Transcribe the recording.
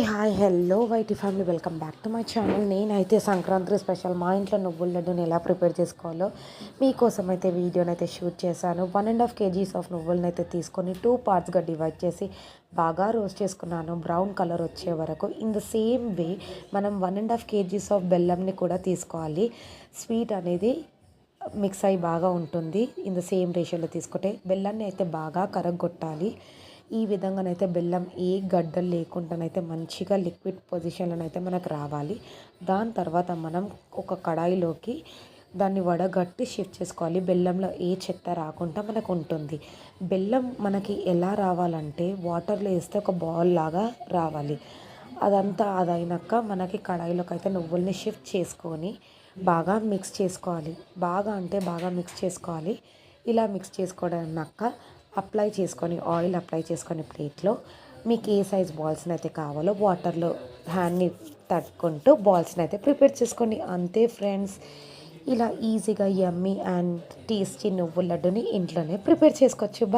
Hi hello YT family, welcome back to my channel. నేనైతే Sankranti special మా ఇంట్లో నువ్వుల లడ్డూని ఎలా ప్రిపేర్ చేసుకోవాలో మీకోసం అయితే వీడియోని అయితే షూట్ చేశాను. 1.5 kgs ఆఫ్ నువ్వులను అయితే తీసుకొని 2 పార్ట్స్గా డివైడ్ చేసి బాగా రోస్ట్ చేసుకున్నాను, బ్రౌన్ కలర్ వచ్చే వరకు. ఇన్ ద సేమ్ వే మనం 1.5 kgs ఆఫ్ బెల్లంని కూడా తీసుకోవాలి. స్వీట్ అనేది మిక్స్ అయ్యి బాగా ఉంటుంది. ఇన్ ద సేమ్ రేషియోలో తీసుకుంటే బెల్లాన్ని అయితే బాగా కరగొట్టాలి. ఈ విధంగానైతే బెల్లం ఏ గడ్డలు లేకుండానైతే మంచిగా లిక్విడ్ పొజిషన్లోనైతే మనకు రావాలి. దాని తర్వాత మనం ఒక కడాయిలోకి దాన్ని వడగట్టి షిఫ్ట్ చేసుకోవాలి. బెల్లంలో ఏ చెత్త రాకుండా మనకు ఉంటుంది. బెల్లం మనకి ఎలా రావాలంటే వాటర్లో వేస్తే ఒక బాల్ లాగా రావాలి. అదంతా అదైనాక మనకి కడాయిలోకి అయితే నువ్వుల్ని షిఫ్ట్ చేసుకొని బాగా మిక్స్ చేసుకోవాలి. బాగా మిక్స్ చేసుకోవాలి. ఇలా మిక్స్ చేసుకోవడాక ఆయిల్ అప్లై చేసుకొని ప్లేట్లో మీకు ఏ సైజ్ బాల్స్ని అయితే కావాలో వాటర్లో హ్యాండ్ని తట్టుకుంటూ బాల్స్ని అయితే ప్రిపేర్ చేసుకోండి. అంతే ఫ్రెండ్స్, ఇలా ఈజీగా యమ్మీ అండ్ టేస్టీ నువ్వుల లడ్డుని ఇంట్లోనే ప్రిపేర్ చేసుకోవచ్చు.